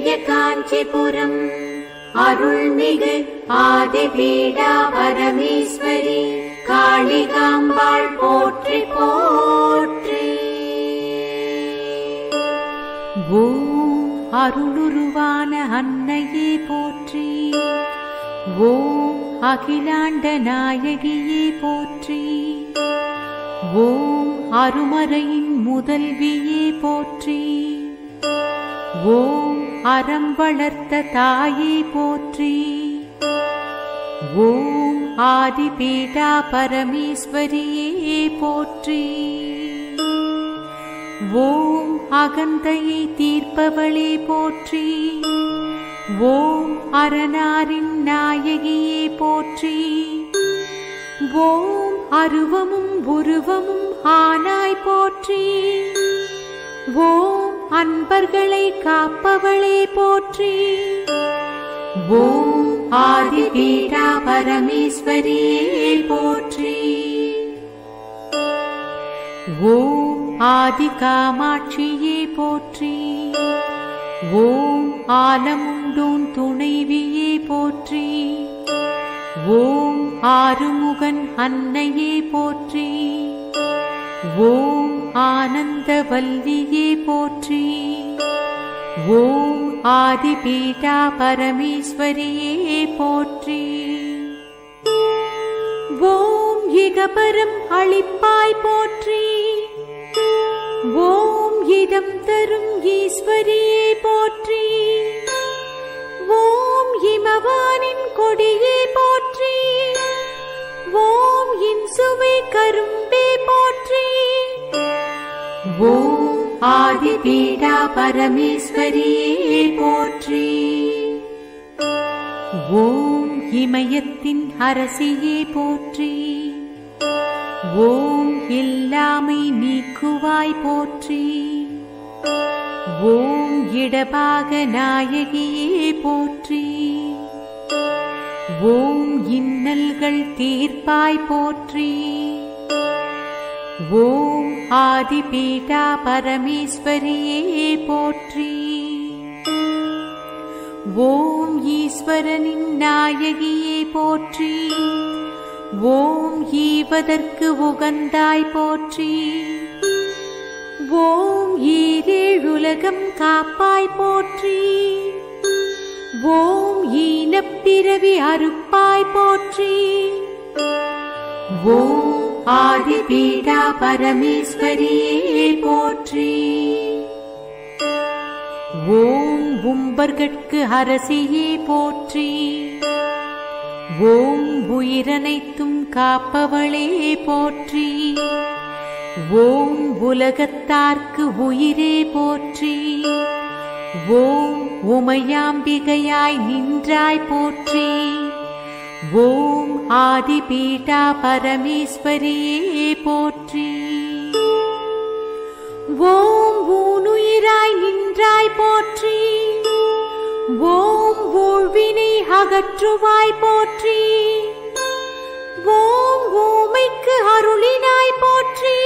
மேய காஞ்சிபுரம் அருள்மிகு ஆதிபீடா பரமேஸ்வரி காளிகாம்பாள் போற்றி போற்றி. ஓம் அருளுருவான அன்னையே போற்றி. ஓம் அகிலாண்ட நாயகியே போற்றி. ஓம் அருமறையின் முதல்வியே போற்றி. ஓம் அறம் வளர்த்த தாயே போற்றி. ஓம் ஆதிபீடா பரமேஸ்வரியே போற்றி. ஓம் அகந்தையை தீர்ப்பவளே போற்றி. ஓம் அரணாரின் நாயகியே போற்றி. ஓம் அருவமும் உருவமும் ஆனாய் போற்றி. ஓம் அன்பர்களை காப்பவளே போற்றி. ஓம் ஆதிபீடா பரமேஸ்வரியே போற்றி. ஓம் ஆதி காமாட்சியே போற்றி. ஓம் ஆலமுண்டோன் துணைவியே போற்றி. ஓம் ஆறுமுகன் அன்னையே போற்றி. ஓம் ஆனந்தவல்லியே போற்றி. ஓம் ஆதிபீடா பரமேஸ்வரியே போற்றி. ஓம் இகபரம் அளிப்பாய் போற்றி. ஓம் இதம் தரும் ஈஸ்வரியே போற்றி. ஓம் இமவானின் கொடியே போற்றி. ஓம் இன்சுவை கரும்பே போற்றி. ஓம் ஆதிபீடா பரமேஸ்வரியே போற்றி. ஓம் இமயத்தின் அரசியே போற்றி. ஓம் எல்லாமை நீக்குவாய் போற்றி. ஓம் இடபாக நாயகியே போற்றி. ஓம் இன்னல்கள் தீர்ப்பாய் போற்றி. ஓம் ஆதிபீடா பரமேஸ்வரியே போற்றி. ஓம் ஈஸ்வரனின் நாயகியே போற்றி. ஓம் ஈவதற்கு உகந்தாய் போற்றி. ஓம் ஈரேழுலகம் காப்பாய் போற்றி. ஓம் ஈனப்பிறவி அறுப்பாய் போற்றி. ஓம் ஆதிபீடா பரமேஸ்வரியே போற்றி. ஓம் உம்பர்கட்கு அரசியே போற்றி. ஓம் உயிரனைத்தும் காப்பவளே போற்றி. ஓம் உலகத்தார்க்கு உயிரே போற்றி. ஓம் உமையாம்பிகையாய் நின்றாய் போற்றி. ஓம் ஆதிபீடா பரமேஸ்வரியே போற்றி. ஓம் ஊனுயிராய் நின்றாய் போற்றி. ஓம் ஊழ்வினை அகற்றுவாய் போற்றி. ஓம் ஊமைக்கு அருளினாய் போற்றி.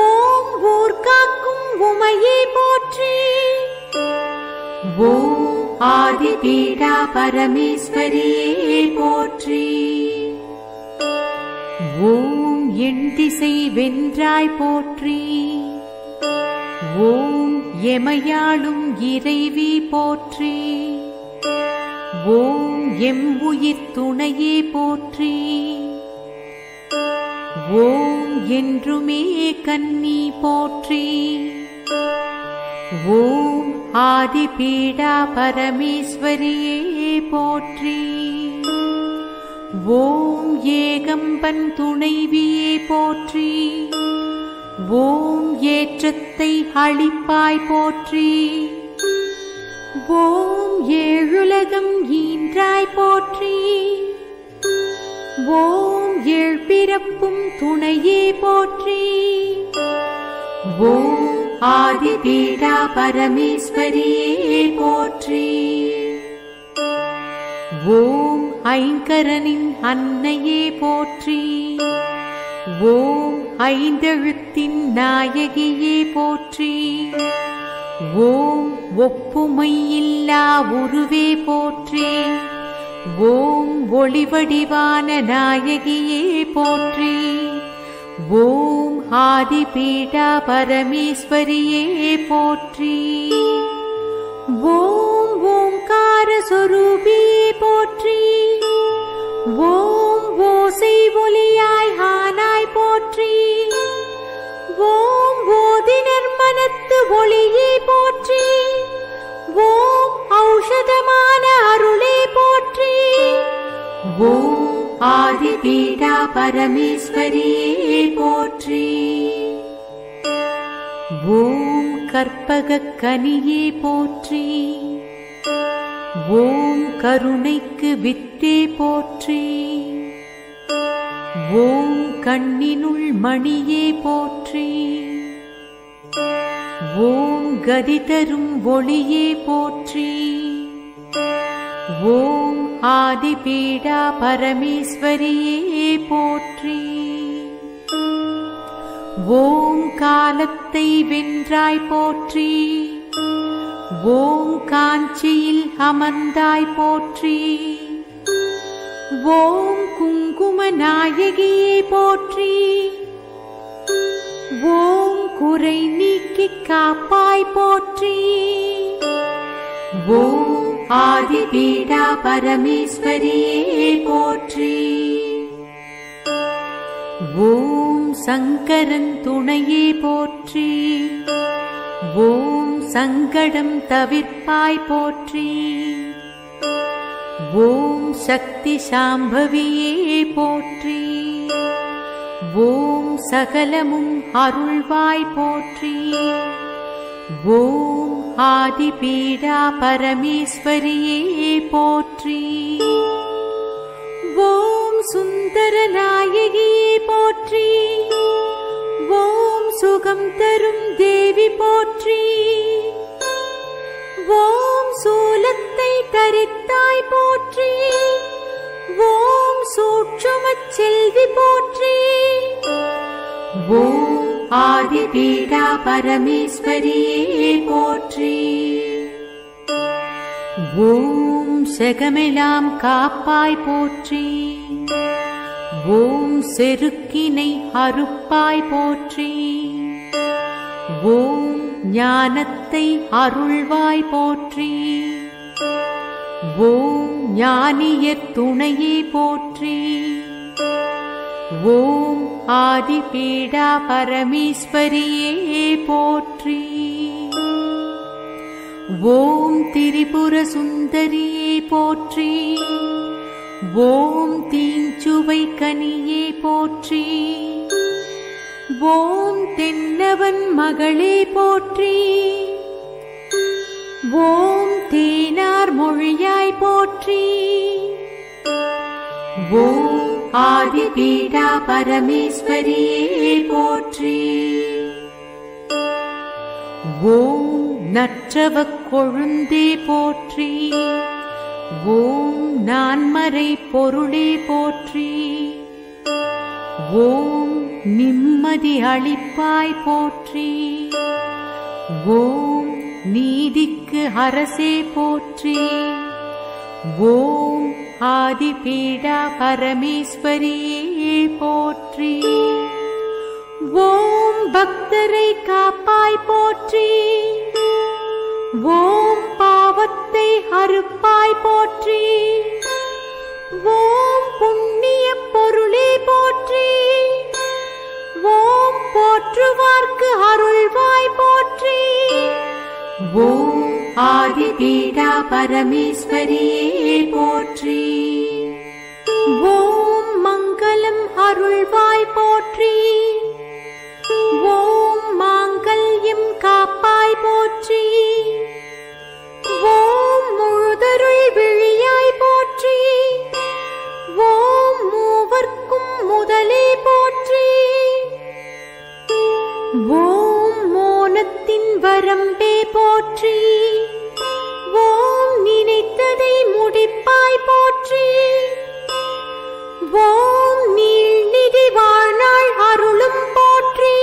ஓம் ஊர்காக்கும் உமையே போற்றி. ஓம் ஆதிபீடா பரமேஸ்வரியே போற்றி. ஓம் எண் திசை வென்றாய் போற்றி. ஓம் எமையாளும் இறைவி போற்றி. ஓம் எம் உயிர் துணையே போற்றி. ஓம் என்றுமே கன்னி போற்றி. ஓம் ஆதிபீடா பரமேஸ்வரியே போற்றி. ஓம் ஏகம்பன் துணைவியே போற்றி. ஓம் ஏற்றத்தை அளிப்பாய் போற்றி. ஓம் ஏழுலகம் ஈன்றாய் போற்றி. ஓம் ஏழ்பிறப்பும் துணையே போற்றி. ஓம் ஆதிபீடா பரமேஸ்வரியே போற்றி. ஓம் ஐங்கரனின் அன்னையே போற்றி. ஓம் ஐந்தெழுத்தின் நாயகியே போற்றி. ஓம் ஒப்புமை இல்லா உருவே போற்றி. ஓம் ஒளிவடிவான நாயகியே போற்றி. ஓம் ஆதிபீடா பரமேஸ்வரியே போற்றி. ஓம் ஓம்கார சொரூபியே போற்றி. ஓம் ஓசை ஒலியாய் ஆனாய் போற்றி. ஓம் ஓதினர் மனத்து ஒளியே போற்றி. ஓம் ஔஷதமான அருளே போற்றி. ஓம் ஆதிபீடா பரமேஸ்வரியே போற்றி. ஓம் கற்பகக் கனியே போற்றி. ஓம் கருணைக்கு வித்தே போற்றி. ஓம் கண்ணினுள் மணியே போற்றி. ஓம் கதி தரும் ஒளியே போற்றி. ஓம் ஆதிபீடா பரமேஸ்வரியே போற்றி. ஓம் காலத்தை வென்றாய் போற்றி. ஓம் காஞ்சியில் அமர்ந்தாய் போற்றி. ஓம் குங்கும நாயகியே போற்றி. ஓம் குறை நீக்கி காப்பாய் போற்றி. ஓம் ஆதிபீடா பரமேஸ்வரியே போற்றி. ஓம் சங்கரன் துணையே போற்றி. ஓம் சங்கடம் தவிர்ப்பாய் போற்றி. ஓம் சக்தி சாம்பவியே போற்றி. ஓம் சகலமும் அருள்வாய் போற்றி. ஓம் ஆதிபீடா பரமேஸ்வரியே போற்றி. ஓம் சுந்தர நாயகியே போற்றி. ஓம் சுகம் தரும் தேவி போற்றி. ஓம் சூலத்தை தரித்தாய் போற்றி. ஓம் சூட்சுமச் செல்வி போற்றி. ஓம் ஆதிபீடா பரமேஸ்வரியே போற்றி. ஓம் செகமெலாம் காப்பாய் போற்றி. ஓம் செருக்கினை அறுப்பாய் போற்றி. ஓம் ஞானத்தை அருள்வாய் போற்றி. ஓம் ஞானியர் துணையே போற்றி. ஓம் ஆதிபீடா பரமேஸ்வரியே போற்றி. ஓம் திரிபுர சுந்தரியே போற்றி. ஓம் தீஞ்சுவை கனியே போற்றி. ஓம் தென்னவன் மகளே போற்றி. ஓம் தேனார் மொழியாய் போற்றி. ஓம் ஆதிபீடா பரமேஸ்வரியே போற்றி. ஓம் நற்றவக் கொழுந்தே போற்றி. ஓம் நான்மறை பொருளே போற்றி. ஓம் நிம்மதி அளிப்பாய் போற்றி. ஓம் நீதிக்கு அரசே போற்றி. ஓம் ஆதிபீடா பரமேஸ்வரியே போற்றி. ஓம் பக்தரை காப்பாய் போற்றி. ஓம் பாவத்தை அறுப்பாய் போற்றி. ஓம் புண்ணிய பொருளே போற்றி. ஓம் போற்றுவார்க்கு அருள்வாய் போற்றி. ஓம் ஆதிபீடா பரமேஸ்வரியே போற்றி. ஓம் மங்களம் அருள்வாய் போற்றி. ஓம் மாங்கல்யம் காப்பாய் போற்றி. ஓம் முழுதருள் விழியாய் போற்றி. ஓம் மூவர்க்கும் முதலே போற்றி. ஓம் மோனத்தின் வரம்பே போற்றி. ஓம் நினைத்ததை முடிப்பாய் போற்றி. ஓம் நீள்நிதி வாழ்நாள் அருளும் போற்றி.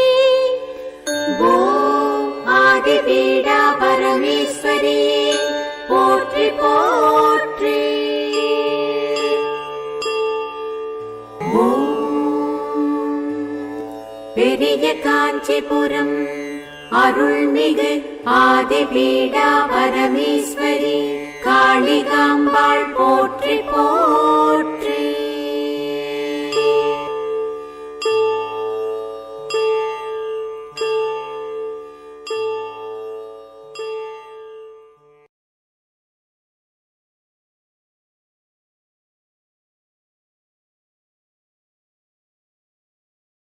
ஓம் ஆதிபீடா பரமேஸ்வரியே பெரிய காஞ்சிபுரம் அருள்மிகு ஆதிபீடா பரமேஸ்வரி காளிகாம்பாள் போற்றி போற்றி.